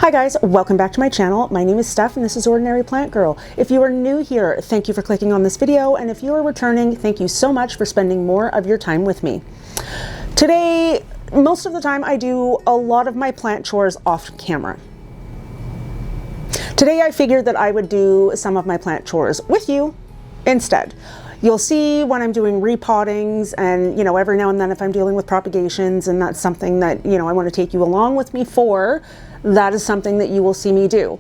Hi guys, welcome back to my channel. My name is Steph and this is Ordinary Plant Girl. If you are new here, thank you for clicking on this video, and if you are returning, thank you so much for spending more of your time with me. Today, most of the time I do a lot of my plant chores off camera. Today I figured that I would do some of my plant chores with you instead. You'll see when I'm doing repottings and, you know, every now and then if I'm dealing with propagations and that's something that, you know, I want to take you along with me for, that is something that you will see me do.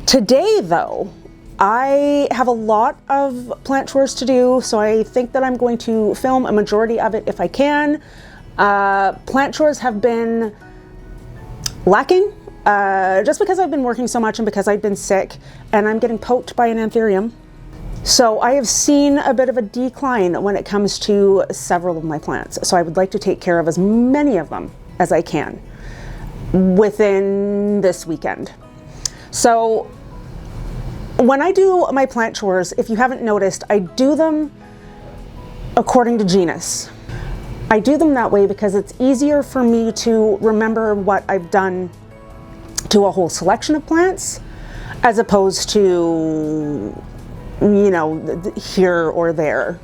Today though, I have a lot of plant chores to do, so I think that I'm going to film a majority of it if I can. Plant chores have been lacking just because I've been working so much and because I've been sick and I'm getting poked by an Anthurium. So I have seen a bit of a decline when it comes to several of my plants. So I would like to take care of as many of them as I can within this weekend. So when I do my plant chores, if you haven't noticed, I do them according to genus. I do them that way because it's easier for me to remember what I've done to a whole selection of plants as opposed to, you know, here or there.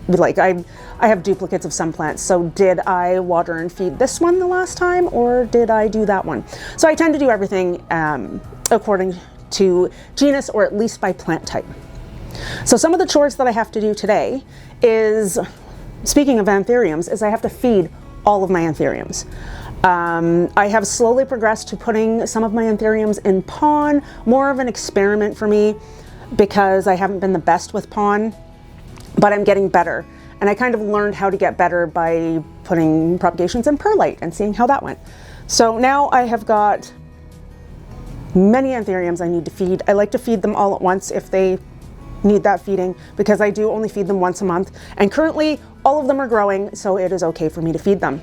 Like I have duplicates of some plants, so did I water and feed this one the last time or did I do that one? So I tend to do everything according to genus, or at least by plant type. So some of the chores that I have to do today is, speaking of Anthuriums, is I have to feed all of my Anthuriums. I have slowly progressed to putting some of my Anthuriums in pon, more of an experiment for me because I haven't been the best with pon, but I'm getting better. And I kind of learned how to get better by putting propagations in perlite and seeing how that went. So now I have got many Anthuriums I need to feed. I like to feed them all at once if they need that feeding, because I do only feed them once a month. And currently all of them are growing, so it is okay for me to feed them.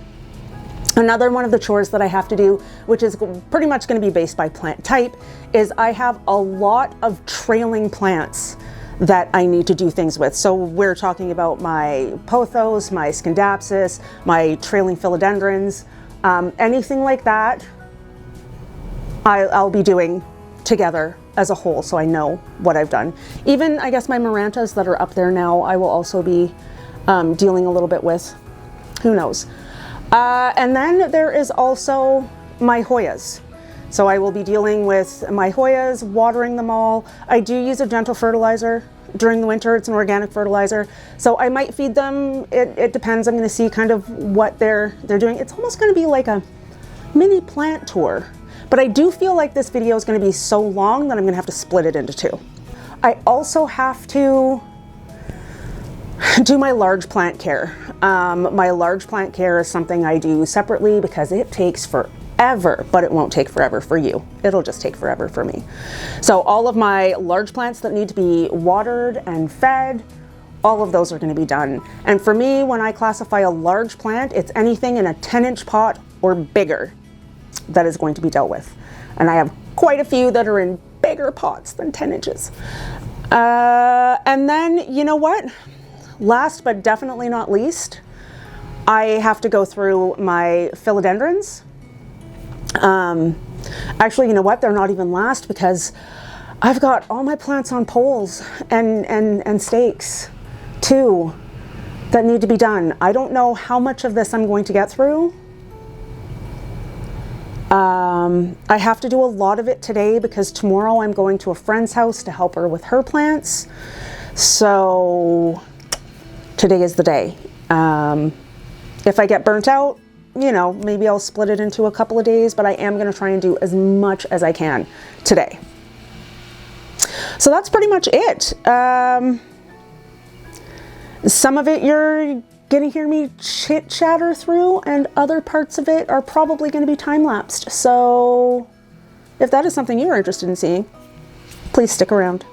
Another one of the chores that I have to do, which is pretty much going to be based by plant type, is I have a lot of trailing plants that I need to do things with. So we're talking about my pothos, my scindapsus, my trailing philodendrons, anything like that I'll be doing together as a whole, so I know what I've done. Even, I guess, my marantas that are up there now, I will also be dealing a little bit with. Who knows? And then there is also my Hoyas. So I will be dealing with my Hoyas, watering them all. I do use a gentle fertilizer during the winter. It's an organic fertilizer. So I might feed them. It depends. I'm going to see kind of what they're doing. It's almost going to be like a mini plant tour. But I do feel like this video is going to be so long that I'm going to have to split it into two. I also have to do my large plant care. My large plant care is something I do separately because it takes forever, but it won't take forever for you. It'll just take forever for me. So all of my large plants that need to be watered and fed, all of those are going to be done. And for me, when I classify a large plant, it's anything in a 10-inch pot or bigger that is going to be dealt with. And I have quite a few that are in bigger pots than 10 inches. And then, you know what? Last but definitely not least, I have to go through my philodendrons. Actually, you know what? They're not even last because I've got all my plants on poles and stakes too that need to be done. I don't know how much of this I'm going to get through. I have to do a lot of it today because tomorrow I'm going to a friend's house to help her with her plants. So today is the day. If I get burnt out, you know, maybe I'll split it into a couple of days, but I am going to try and do as much as I can today. So that's pretty much it. Some of it you're going to hear me chit chatter through, and other parts of it are probably going to be time lapsed. So if that is something you're interested in seeing, please stick around.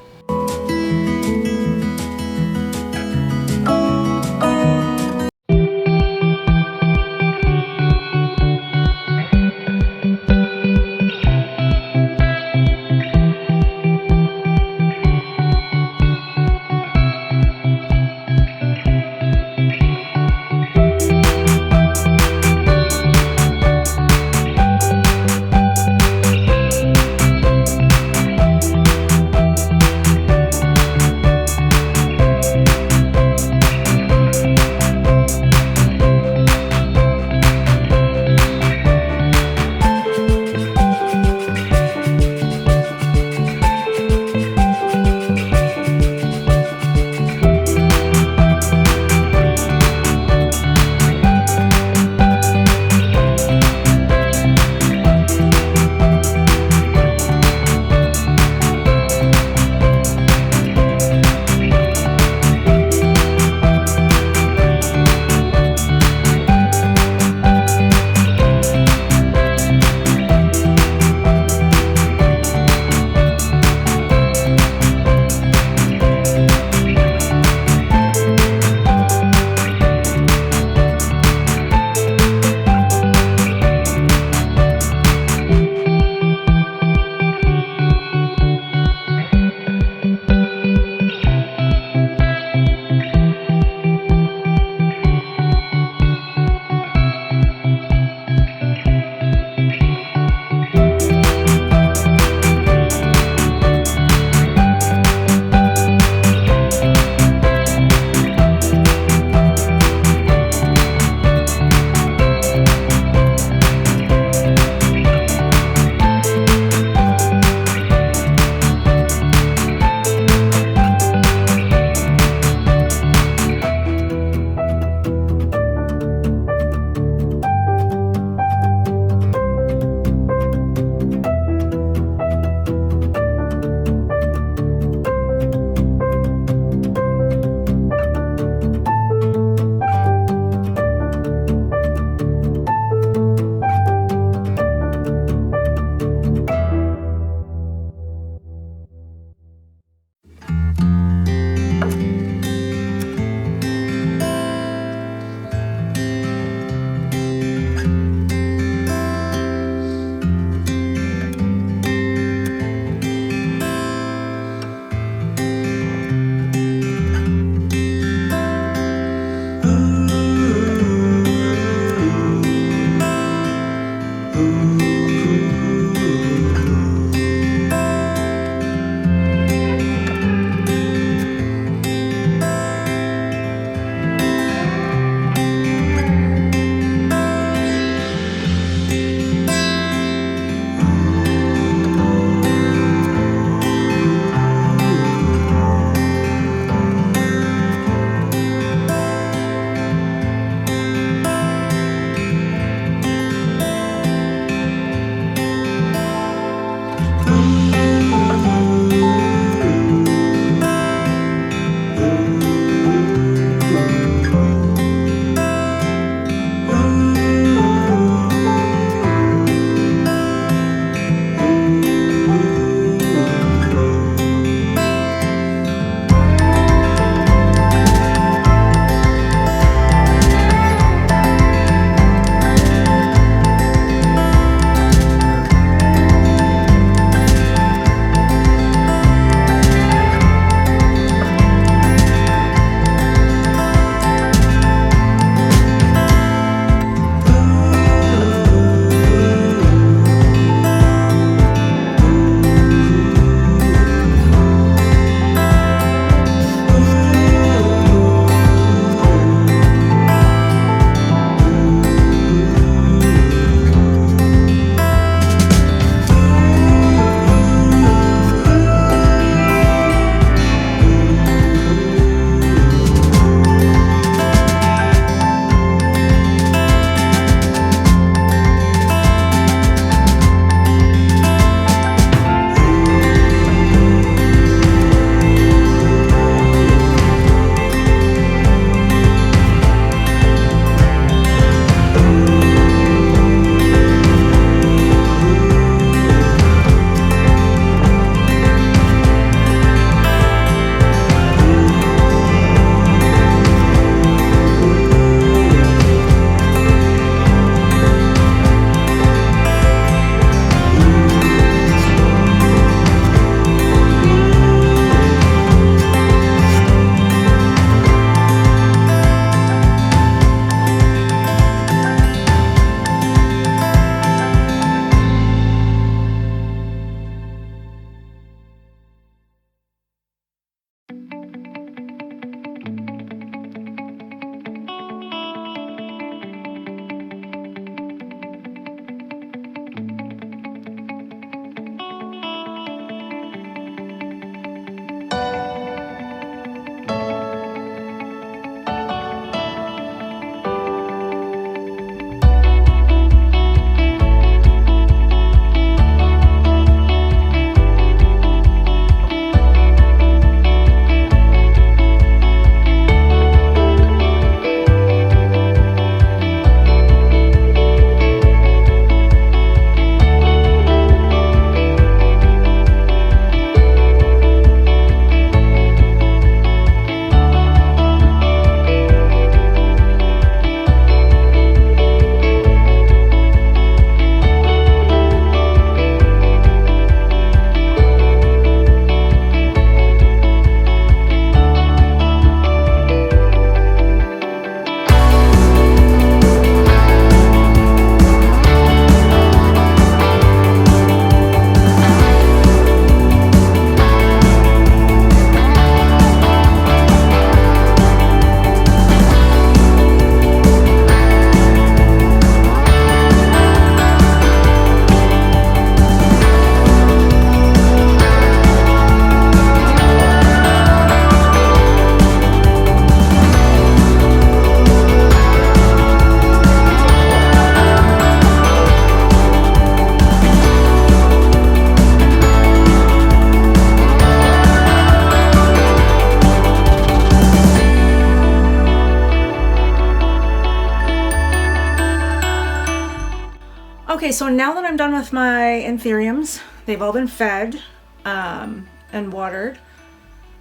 Okay, so now that I'm done with my Anthuriums, they've all been fed and watered.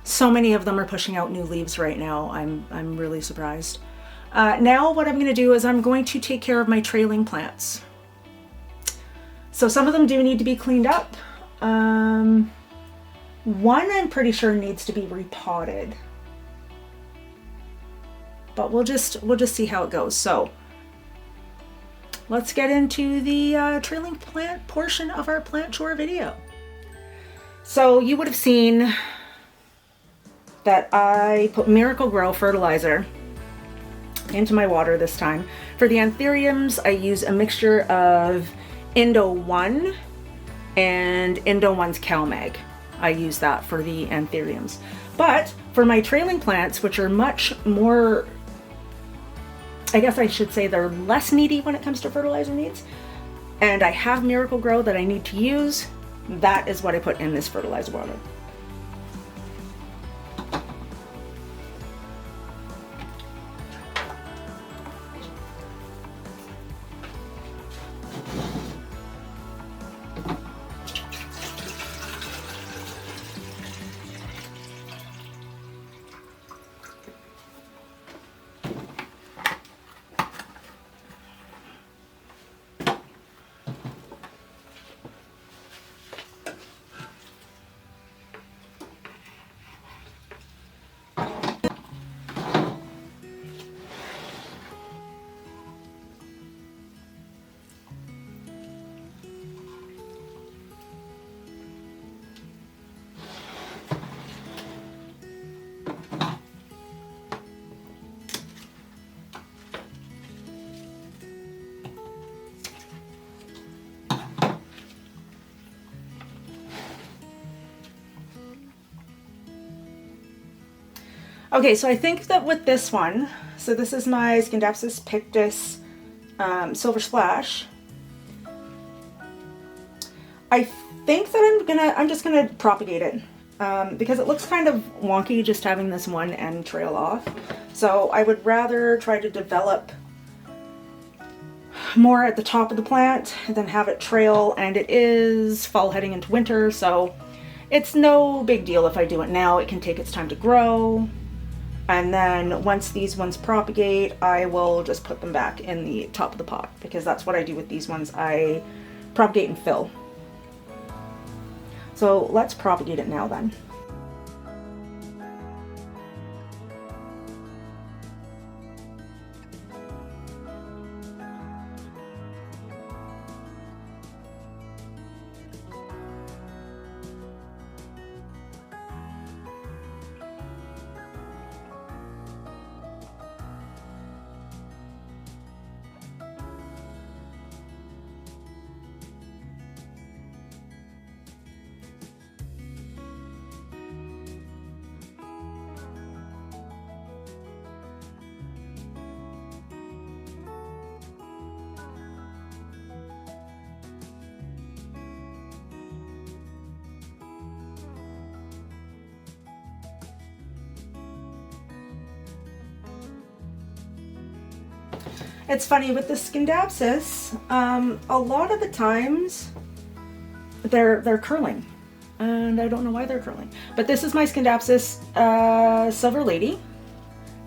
So many of them are pushing out new leaves right now. I'm really surprised. Now what I'm going to do is I'm going to take care of my trailing plants. So some of them do need to be cleaned up. One I'm pretty sure needs to be repotted. But we'll just see how it goes. So let's get into the trailing plant portion of our plant chore video. So you would have seen that I put Miracle-Gro fertilizer into my water this time. For the Anthuriums, I use a mixture of Indo One and Indo One Cal-Mag. I use that for the Anthuriums. But for my trailing plants, which are much more, I guess I should say they're less needy when it comes to fertilizer needs, and I have Miracle-Gro that I need to use, that is what I put in this fertilizer water. Okay, so I think that with this one, so this is my Scindapsus pictus Silver Splash. I think that I'm just gonna propagate it because it looks kind of wonky just having this one end trail off. So I would rather try to develop more at the top of the plant than have it trail, and it is fall heading into winter, so it's no big deal if I do it now. It can take its time to grow. And then once these ones propagate, I will just put them back in the top of the pot, because that's what I do with these ones. I propagate and fill. So let's propagate it now then. It's funny with the Scindapsus, a lot of the times they're curling, and I don't know why they're curling. But this is my Scindapsus Silver Lady.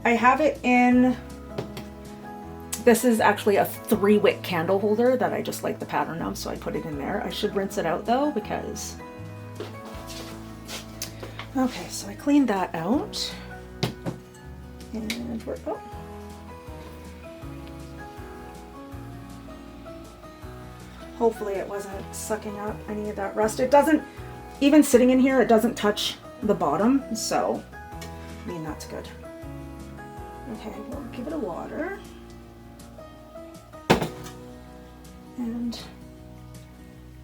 I have it in, this is actually a 3-wick candle holder that I just like the pattern of, so I put it in there. I should rinse it out though, because, okay, so I cleaned that out, and we're, oh. Hopefully it wasn't sucking up any of that rust. It doesn't, even sitting in here, it doesn't touch the bottom, so, I mean, that's good. Okay, we'll give it a water. And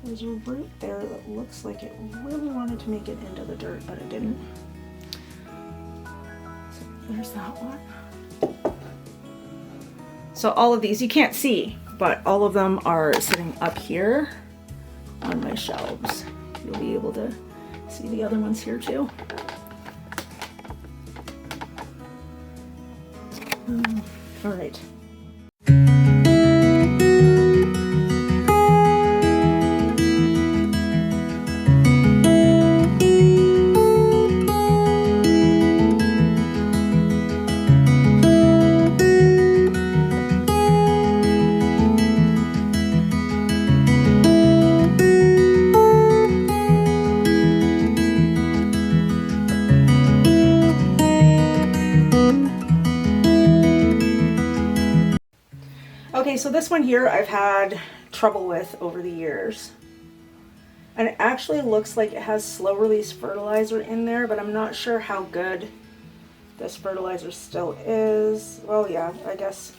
there's a root there that looks like it really wanted to make it into the dirt, but it didn't. So there's that one. So all of these, you can't see, but all of them are sitting up here on my shelves. You'll be able to see the other ones here too. All right. So this one here I've had trouble with over the years. And it actually looks like it has slow release fertilizer in there, but I'm not sure how good this fertilizer still is. Well, yeah, I guess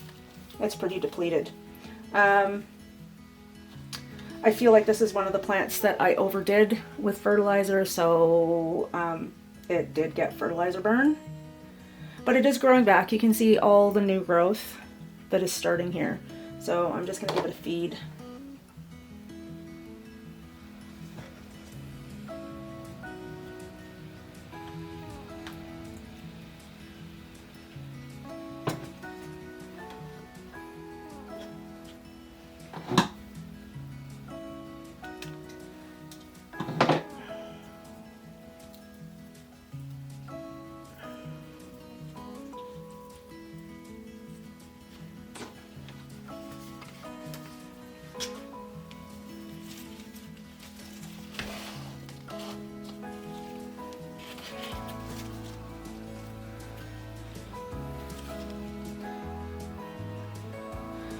it's pretty depleted. I feel like this is one of the plants that I overdid with fertilizer, so it did get fertilizer burn. But it is growing back. You can see all the new growth that is starting here. So I'm just gonna give it a feed.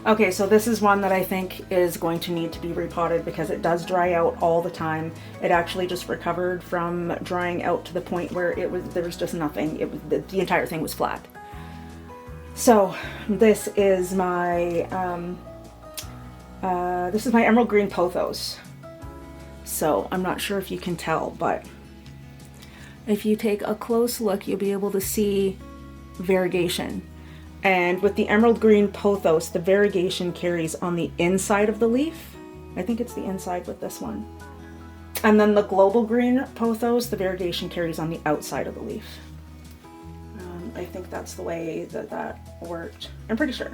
Okay, so this is one that I think is going to need to be repotted because it does dry out all the time. It actually just recovered from drying out to the point where there was just nothing. The entire thing was flat. So this is my emerald green pothos. So I'm not sure if you can tell, but if you take a close look, you'll be able to see variegation. And with the emerald green pothos, the variegation carries on the inside of the leaf. I think it's the inside with this one. And then the global green pothos, the variegation carries on the outside of the leaf. I think that's the way that worked. I'm pretty sure.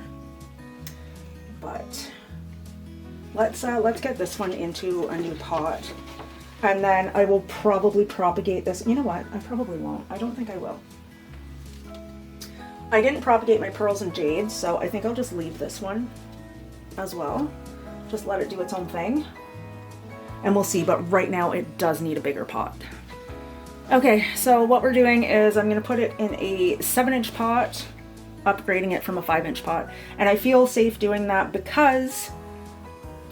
But let's get this one into a new pot. And then I will probably propagate this. You know what? I probably won't. I don't think I will. I didn't propagate my pearls and jades, so I think I'll just leave this one as well. Just let it do its own thing. And we'll see, but right now it does need a bigger pot. Okay, so what we're doing is I'm gonna put it in a 7-inch pot, upgrading it from a 5-inch pot. And I feel safe doing that because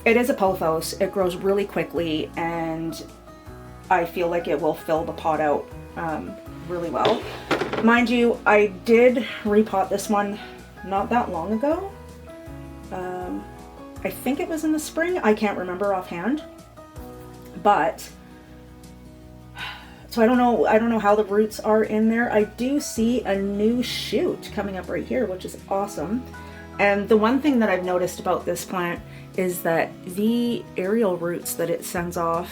it is a pothos, it grows really quickly, and I feel like it will fill the pot out really well. Mind you, I did repot this one not that long ago. I think it was in the spring. I can't remember offhand. But so I don't know how the roots are in there. I do see a new shoot coming up right here, which is awesome. And the one thing that I've noticed about this plant is that the aerial roots that it sends off,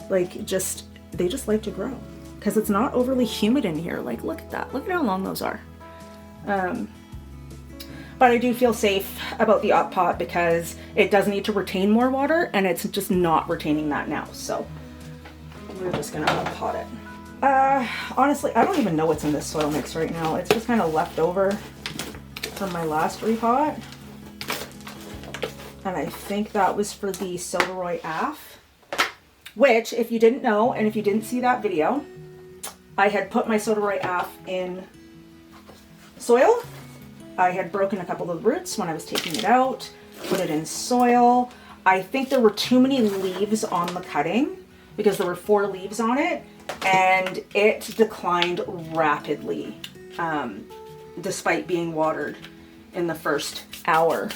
they just like to grow. Because it's not overly humid in here. Like, look at that. Look at how long those are. But I do feel safe about the up pot because it does need to retain more water, and it's just not retaining that now. So we're just gonna up pot it. Honestly, I don't even know what's in this soil mix right now. It's just kind of left over from my last repot. And I think that was for the Silveroy Af, which, if you didn't know, and if you didn't see that video, I had put my Silveroy Af in soil. I had broken a couple of the roots when I was taking it out, put it in soil. I think there were too many leaves on the cutting because there were 4 leaves on it, and it declined rapidly despite being watered in the first hour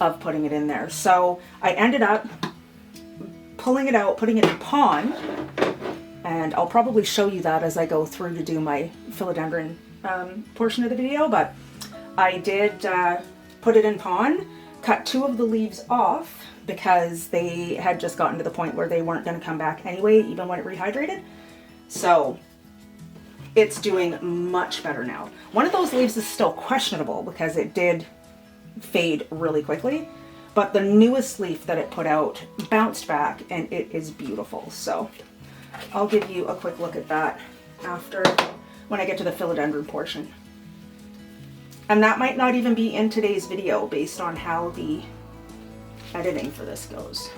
of putting it in there. So I ended up pulling it out, putting it in pond, and I'll probably show you that as I go through to do my philodendron portion of the video, but I did put it in pond, cut 2 of the leaves off because they had just gotten to the point where they weren't going to come back anyway, even when it rehydrated. So it's doing much better now. One of those leaves is still questionable because it did fade really quickly, but the newest leaf that it put out bounced back and it is beautiful. So I'll give you a quick look at that after, when I get to the philodendron portion. And that might not even be in today's video based on how the editing for this goes.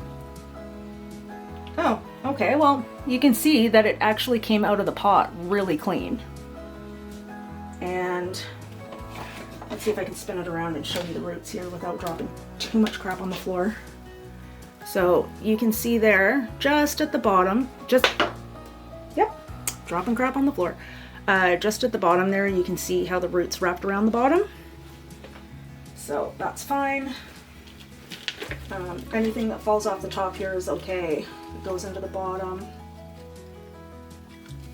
Oh, okay, well, you can see that it actually came out of the pot really clean. And Let's see if I can spin it around and show you the roots here without dropping too much crap on the floor. So you can see there, just at the bottom, yep, dropping crap on the floor. Just at the bottom there, you can see how the roots wrapped around the bottom. So that's fine. Anything that falls off the top here is okay. It goes into the bottom.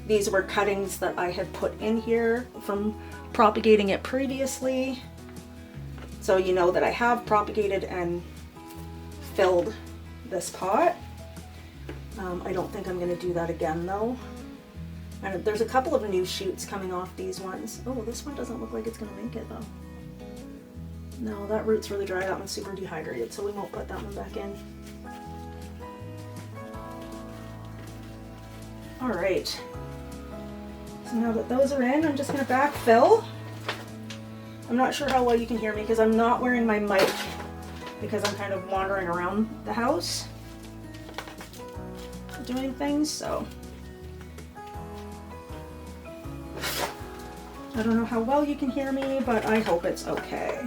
These were cuttings that I had put in here from propagating it previously. So you know that I have propagated and filled this pot. I don't think I'm going to do that again though. And there's a couple of new shoots coming off these ones. Oh, this one doesn't look like it's going to make it though. No, that root's really dry. That one's super dehydrated, so we won't put that one back in. All right. So now that those are in, I'm just going to backfill. I'm not sure how well you can hear me because I'm not wearing my mic because I'm kind of wandering around the house doing things, so I don't know how well you can hear me, but I hope it's okay.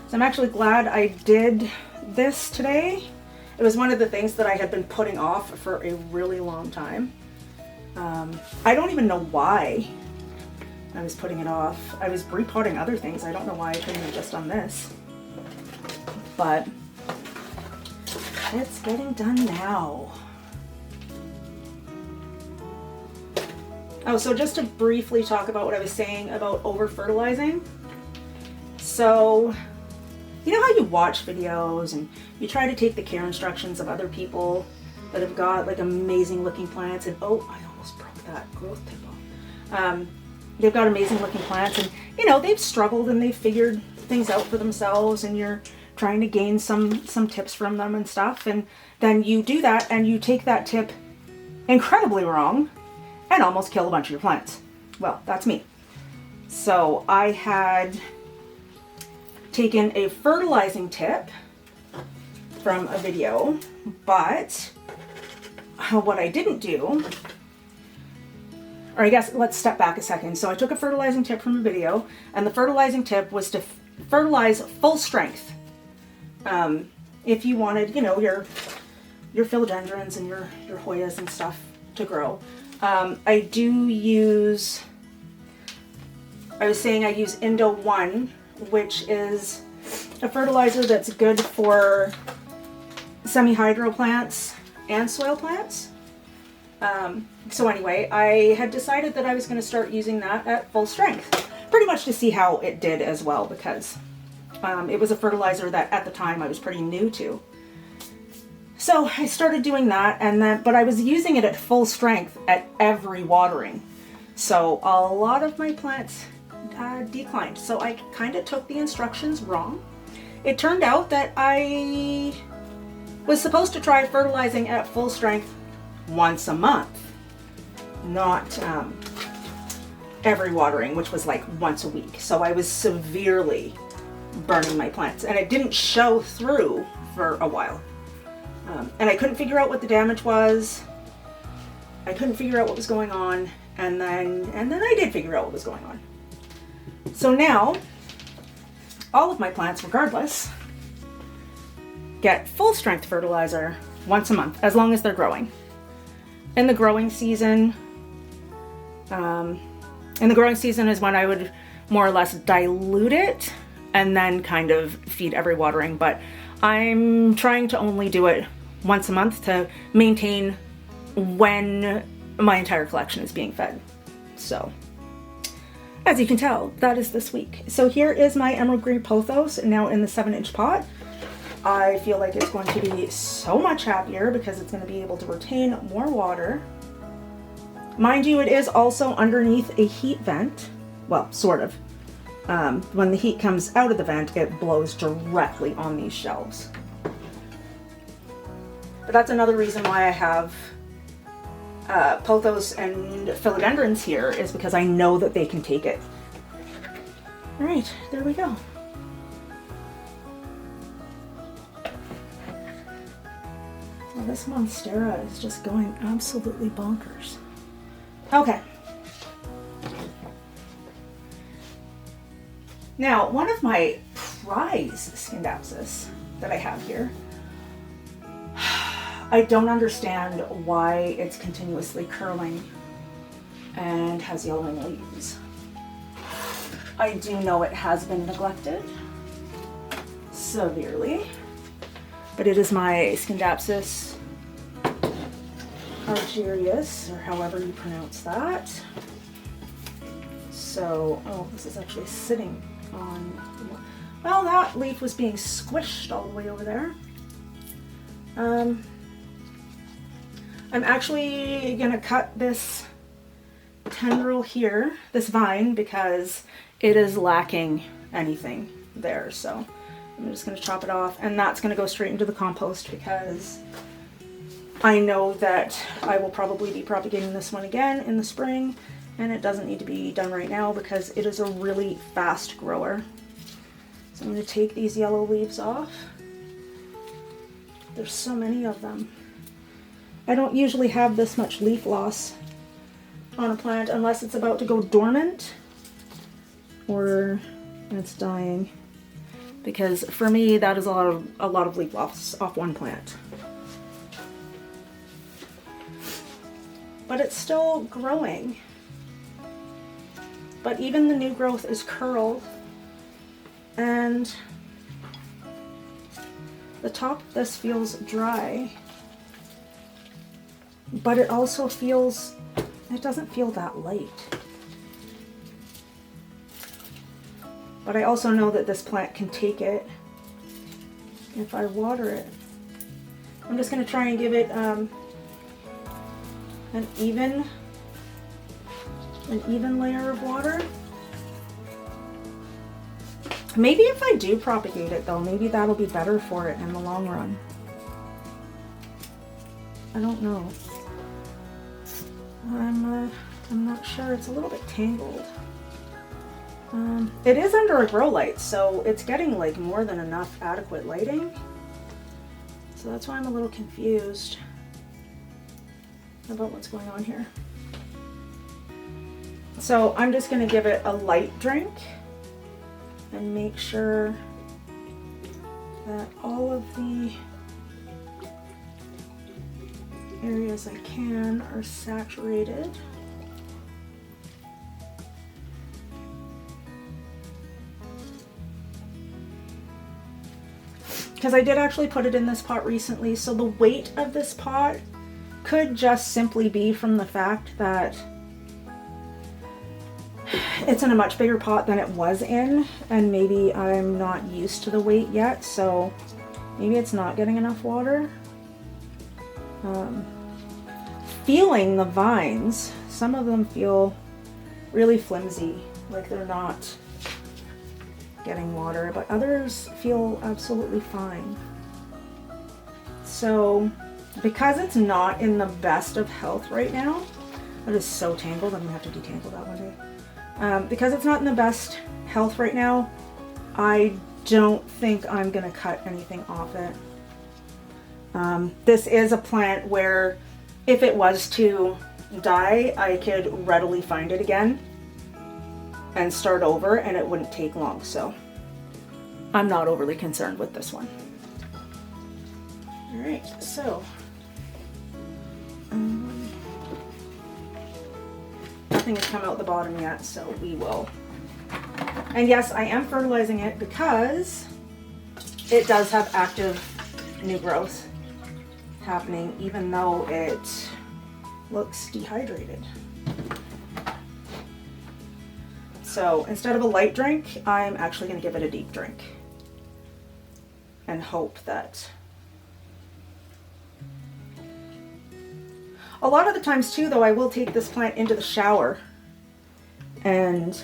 So I'm actually glad I did this today. It was one of the things that I had been putting off for a really long time. I don't even know why I was putting it off. I was repotting other things. I don't know why I couldn't have just done this. But it's getting done now. Oh, so just to briefly talk about what I was saying about over-fertilizing. So, you know how you watch videos and you try to take the care instructions of other people that have got like amazing looking plants and, oh, I almost broke that growth tip off. They've got amazing looking plants and, you know, they've struggled and they've figured things out for themselves and you're trying to gain some tips from them and stuff, and then you do that and you take that tip incredibly wrong and almost kill a bunch of your plants. Well, that's me. So I had taken a fertilizing tip from a video, but what I didn't do, or I guess let's step back a second. So I took a fertilizing tip from a video, and the fertilizing tip was to fertilize full strength. If you wanted, you know, your philodendrons and your Hoyas and stuff to grow. I do use, I was saying I use Indo One, which is a fertilizer that's good for semi-hydro plants and soil plants. So anyway, I had decided that I was going to start using that at full strength, pretty much to see how it did as well, because it was a fertilizer that at the time I was pretty new to. So I started doing that, and then, but I was using it at full strength at every watering. So a lot of my plants declined. So I kind of took the instructions wrong. It turned out that I was supposed to try fertilizing at full strength once a month, not every watering, which was like once a week. So I was severely burning my plants, and it didn't show through for a while. And I couldn't figure out what the damage was. I couldn't figure out what was going on, and then I did figure out what was going on. So now, all of my plants, regardless, get full strength fertilizer once a month, as long as they're growing. In the growing season, is when I would more or less dilute it and then kind of feed every watering, but I'm trying to only do it once a month to maintain when my entire collection is being fed. So, as you can tell, that is this week. So here is my emerald green pothos now in the 7-inch pot. I feel like it's going to be so much happier because it's going to be able to retain more water. Mind you, it is also underneath a heat vent. Well, sort of. When the heat comes out of the vent, it blows directly on these shelves. But that's another reason why I have pothos and philodendrons here, is because I know that they can take it. All right, there we go. Well, this Monstera is just going absolutely bonkers. Okay. Now, one of my prize Scindapsus that I have here, I don't understand why it's continuously curling and has yellowing leaves. I do know it has been neglected severely, but it is my Scindapsus argyrius, or however you pronounce that. So, oh, this is actually sitting on, well, that leaf was being squished all the way over there. I'm actually gonna cut this tendril here, this vine, because it is lacking anything there. So I'm just gonna chop it off, and that's gonna go straight into the compost because I know that I will probably be propagating this one again in the spring, and it doesn't need to be done right now because it is a really fast grower. So I'm going to take these yellow leaves off. There's so many of them. I don't usually have this much leaf loss on a plant unless it's about to go dormant or it's dying, because for me that is a lot of leaf loss off one plant. But it's still growing. But even the new growth is curled, and the top of this feels dry, but it also feels, it doesn't feel that light. But I also know that this plant can take it if I water it. I'm just going to try and give it an even layer of water. Maybe if I do propagate it though, maybe that'll be better for it in the long run. I don't know. I'm not sure. It's a little bit tangled. It is under a grow light, so it's getting like more than enough adequate lighting. So that's why I'm a little confused about what's going on here. So I'm just going to give it a light drink and make sure that all of the areas I can are saturated. Because I did actually put it in this pot recently, so the weight of this pot could just simply be from the fact that it's in a much bigger pot than it was in, and maybe I'm not used to the weight yet, so maybe it's not getting enough water. Feeling the vines, some of them feel really flimsy, like they're not getting water, but others feel absolutely fine. So because it's not in the best of health right now, it is so tangled, I'm gonna have to detangle that one day. Because it's not in the best health right now, I don't think I'm gonna cut anything off it. This is a plant where if it was to die, I could readily find it again and start over, and it wouldn't take long, so I'm not overly concerned with this one. All right, so nothing has come out the bottom yet, so we will. And yes, I am fertilizing it because it does have active new growth happening, even though it looks dehydrated. So instead of a light drink, I'm actually going to give it a deep drink and hope that. A lot of the times too, though, I will take this plant into the shower and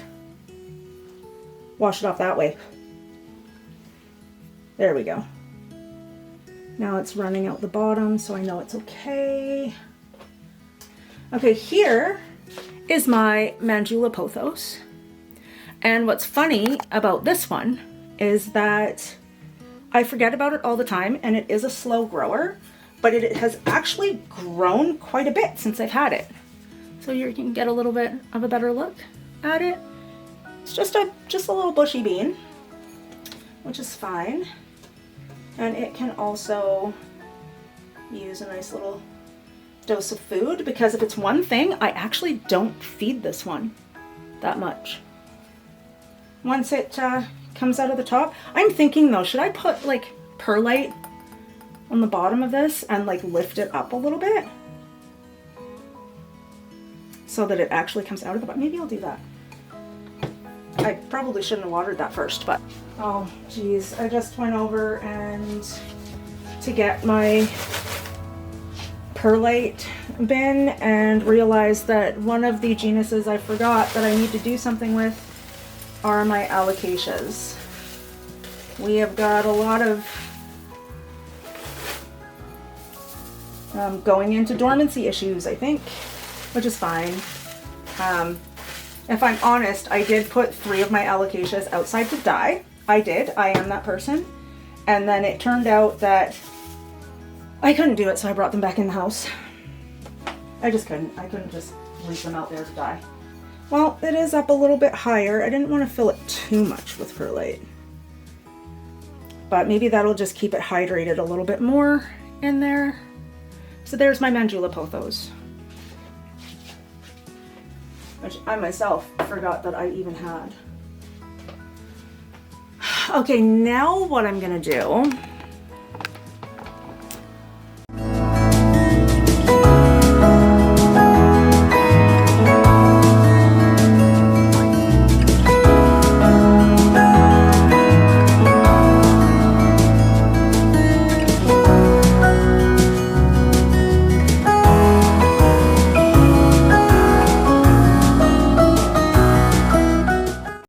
wash it off that way. There we go. Now it's running out the bottom, so I know it's okay. Okay, here is my Mandula pothos. And what's funny about this one is that I forget about it all the time, and it is a slow grower, but it has actually grown quite a bit since I've had it. So you can get a little bit of a better look at it. It's just a little bushy bean, which is fine. And it can also use a nice little dose of food, because if it's one thing, I actually don't feed this one that much. Once it comes out of the top, I'm thinking though, should I put like perlite on the bottom of this and like lift it up a little bit so that it actually comes out of the bottom? Maybe I'll do that. I probably shouldn't have watered that first, but oh geez, I just went over and to get my perlite bin and realized that one of the genuses I forgot that I need to do something with are my alocasias. We have got a lot of going into dormancy issues, I think, which is fine. If I'm honest, I did put 3 of my alocasias outside to die. I did, I am that person. And then it turned out that I couldn't do it, so I brought them back in the house. I couldn't just leave them out there to die. Well, it is up a little bit higher. I didn't want to fill it too much with perlite, but maybe that'll just keep it hydrated a little bit more in there. So there's my Mandula pothos, which I myself forgot that I even had. Okay, now what I'm gonna do